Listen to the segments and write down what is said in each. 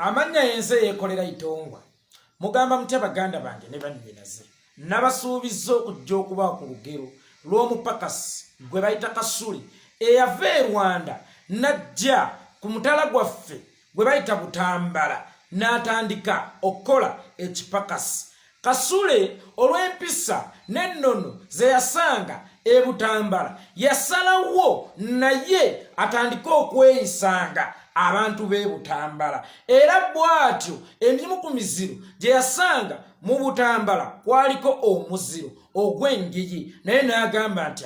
amanya yense yekolera itongwa mugamba mutya baganda bange ne banninaze nabasuubiza okujja okuba ku lugero lw'omupakasi gwe bayita Kasule eyava e Rwanda najja ku mutala gwaffe gwe bayita Butambala n'atandika okukola ekipakasi. Kasule olw'empisa n'ennono ze yasanga e Butambala yasalawo naye atandika okweyisanga abantu b'e Butambala era bw'atyo emimu ku miziro gye yasanga mu Butambala kwaliko omuziro ogw'engeye naye n'agamba nti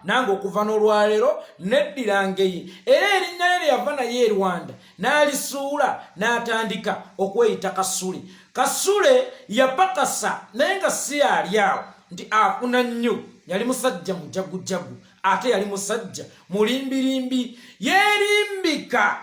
nange okuva n'olwaleero neddira ngeye era erinnya lye lyava naye e Rwanda n'alisuula n'atandika okweyita Kasule. Kasule yapakasa naye nga si yali awo nti afuna nnyo, yali musajja mujagujagu ate yali musajja mulimbirimbi yeerimbika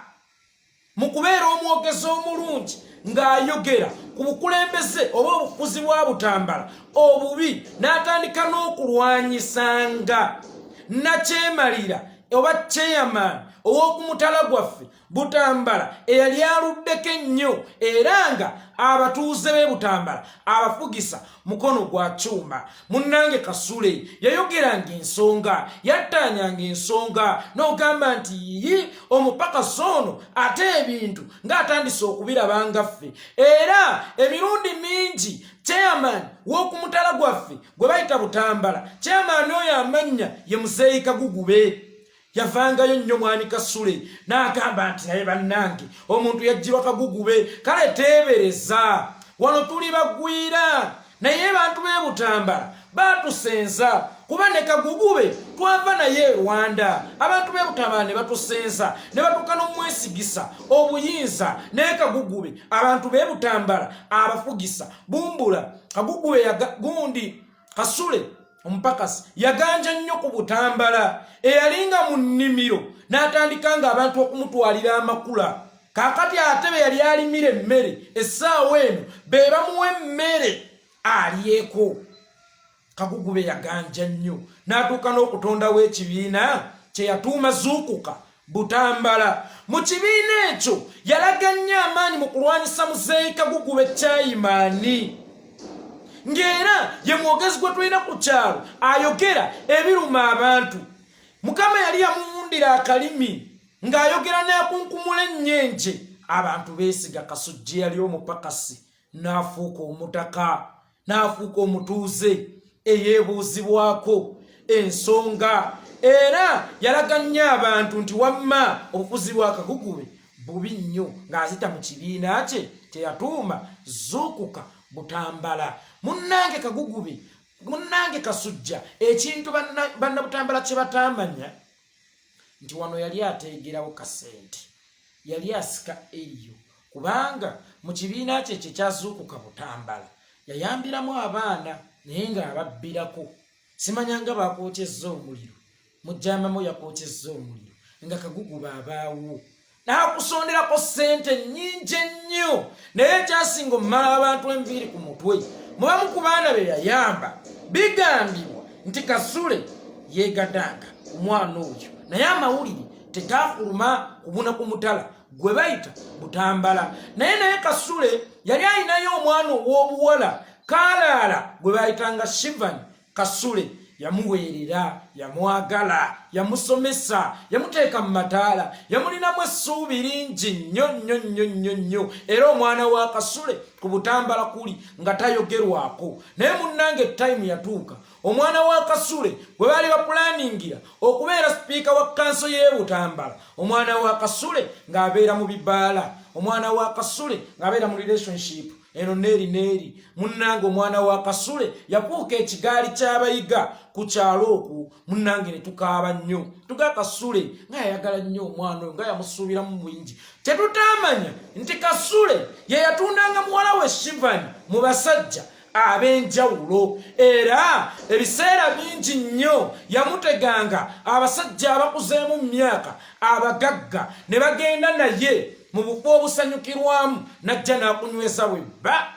mu kubeera omwogezi omulungi ng'ayogera ku bukulembeze oba obufuzi bwa Butambala obubi n'atandika n'okulwanyisanga nakyemalira oba chairman ow'okumutala gwaffe Butambala eyali aluddeko ennyo era nga abatuuze b'e Butambala abafugisa mukono gwa kyuma. Munnange Kasule yayogeranga ensonga yattaanyanga ensonga n'ogamba nti yi omupakasi ono ate ebintu ng'atandise okubiraba ffe era emirundi mingi chairman w'okumutala gwaffe gwe bayita Butambala chairman oyo amanya ye Muzeeyi Kagugube yavangayo nnyo mwani Kasule n'agamba nti naye bannange omuntu yaggyibwa Kagugube kale teebereza wano tuli bagwira naye bantu b'e Butambala batusenza kuba ne Kagugube twava naye e Rwanda abantu b'e Butambala ne batusenza ne batuuka n'omwesigisa obuyinza naye Kagugube abantu b'e Butambala abafugisa bumbula Kagugube gundi Kasule omupakasi yaganja nnyo ku Butambala eyalinga mu nnimiro n'atandika nga abantu okumutwalira amakula kakati ate be yali alimira emmere essaawa eno be bamuwa emmere alyeko. Kagugube yaganja nnyo n'atuuka n'okutondawo ekibiina kye yatuuma Zuukuka Butambala. Mu kibiina ekyo yalaga nnyo amaanyi mu kulwanyisa Muzeeyi Kagugube chairman ng'era ye mwogezi gwe tulina ku kyalo ayogera ebiruma abantu. Mukama yali yamuwundira akalimi ng'ayogera n'akunkumula ennyenje abantu beesiga Kasujja yali omupakasi n'afuuka omutaka n'afuuka omutuuze eyeebuuzibwako ensonga era yalaga nnyo abantu nti wamma obufuzi bwa Kagugube bubi nnyo ng'azita mu kibiina kye teyatuuma Zuukuka Butambala. Munnange Kagugube munnange Kasujja ekintu banna Butambala kye batamanya nti wano yali ateegerawo kasente yali asika eyo kubanga mu kibiina kye kya Zuukuka Butambala yayambiramu abaana naye ng'ababbirako simanyanga bakwokyezza omuliro mujjamamu yakwokyezza omuliro nga Kagugube abaawo n'akusonderako sente nnyingi ennyo naye ekyasinga omumala abantu enviiri ku mutwe mubamu ku baana be yayamba bigambibwa nti Kasule yeegadanga omwana oyo naye amawulire tegafuluma kubuna ku mutala gwe bayita Butambala. Naye Kasule yali alinayo omwana ow'obuwala Kalaala gwe bayitanga Shivani. Kasule yamuweerera yamwagala yamusomesa yamuteeka mu mataala yamulinamu essuubi lingi nnyo era omwana wa Kasule ku Butambala kuli nga tayogerwako. Naye munnange time yatuuka omwana wa Kasule bwe baali bapulaningira okubeera sipiika wa kanso y'e Butambala omwana wa Kasule ng'abeera mu bibaala omwana wa Kasule ng'abeera mu relationship eno neeri munnange omwana wa Kasule yapuuka ekigaali ky'abayiga ku kyalo okwo munnange ne tukaaba nnyo tuga Kasule nga yayagala nnyo omwana oyo nga yamusuubiramu bwingi. Tetutamanya nti Kasule ye yatundanga muwalawe Shivani mu basajja ab'enjawulo era ebiseera bingi nnyo yamuteganga abasajja abakuzeemu mu myaka abagagga ne bagenda naye mu bufo obusanyukirwamu najja n'akunywesa bwe bba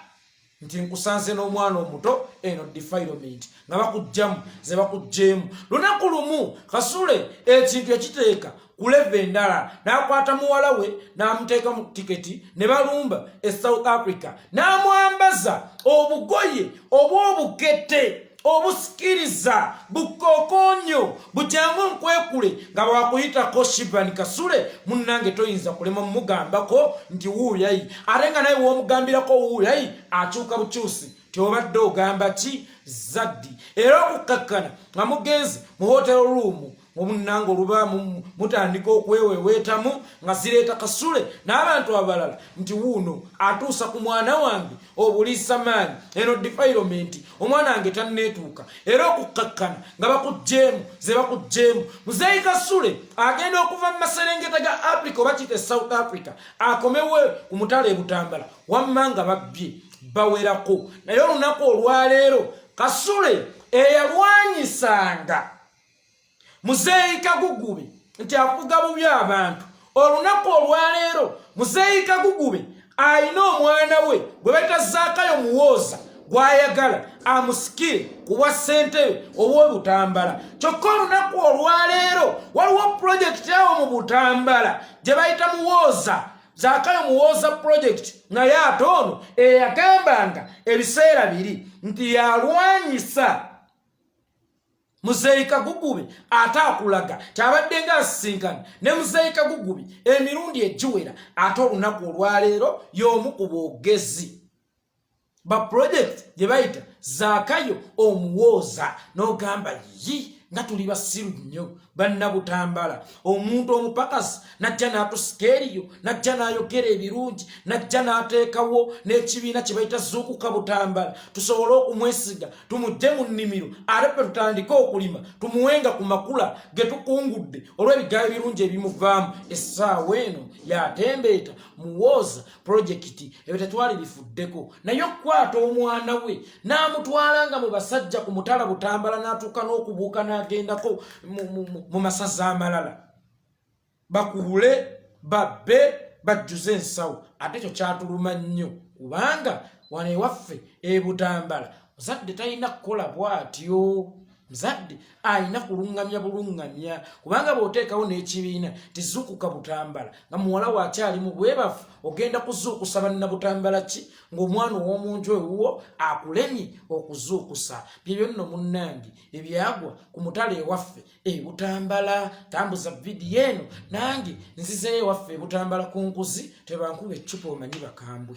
nti nkusanze n'omwana omuto eno defilement nga bakujjamu ze bakujjeemu. Lunaku lumu Kasule ekintu ekiteeka ku leve endala n'akwata muwalawe n'amuteeka mu tiketi ne balumba e South Africa n'amwambaza obugoye obw'obukete obusikiriza bukokonyo bujangu nkwekule nga bwakuyitako Shibani Kasule munnange toyinza kulema mugambako nti wuuyayi ate nga naye w'omugambirako wuuyayi akyuka bukyusi tyobadde ogamba ki zaddi. Era okukakkana nga mugenzi mu hotel room munnange oluba mutandika okweweweetamu nga zireeta Kasule n'abantu abalala nti wuuno atuusa ku mwana wange obuliisa maanyi eno defilement omwana wange tanneetuuka. Era okukakkana nga bakujjeemu ze bakujjeemu. Muzeeyi Kasule agenda okuva mu maserengeta ga Africa oba kite South Africa akomewe ku mutala e Butambala wamma nga babbye bawerako. Naye olunaku olwaleero Kasule eyalwanyisanga Muzeeyi Kagugube nti afuga bubi abantu. Olunaku olwaleero Muzeeyi Kagugube ayina omwana we gwe bayita Zaakayo Muwooza gw'ayagala amusikire ku bwa ssentebe obw'Obutambala. Kyokka olunaku olwaleero waliwo pulojekiti awo mu Butambala gye bayita Muwooza, Zaakayo Muwooza project, naye ate ono eyagambanga ebiseera biri nti yalwanyisa Muzeeyi Kagugube ate akulaga kyabadde nga asisinkana ne Muzeeyi Kagugube emirundi egiwera. Ate olunaku olwaleero y'omu ku boogezi ba project gye bayita Zaakayo Omuwooza n'ogamba yi nga tuli basiru nnyo bannabutambala. Omuntu omupakasi najja n'atusika eriyo najja n'ayogera ebirungi najja n'ateekawo n'ekibiina kye bayita Zuukuka Butambala tusobole okumwesiga tumugye mu nnimiro ate ffe tutandike okulima tumuwenga ku makula ge tukungudde olw'ebigayo ebirungi ebimuvaamu. Essaawa eno yatembeeta Muwooza projekiti ebyo tetwali bifuddeko naye okukwata omwana we n'amutwalanga mu basajja ku mutala Butambala n'atuuka n'okubuuka n'agendako mu masaza amalala bakubule babbe bajjuze ensawo. Ate ekyo kyatuluma nnyo kubanga wano ewaffe e Butambala muzadde talina kukola bw'atyo. Muzadde ayina kulungamya bulungamya kubanga bw'oteekawo n'ekibiina tizuukuka Butambala nga muwalawe akyali mu bwebafu ogenda kuzuukusa bannabutambala ki ng'omwana ow'omunju ewuwo akulemye okuzuukusa. Byebyo nno munnange ebyagwa ku mutala ewaffe e Butambala. Tambuza vidiyo eno nange nzizeeyo ewaffe e Butambala ku nkuzi tebankuba eccupa omanyi bakambwe.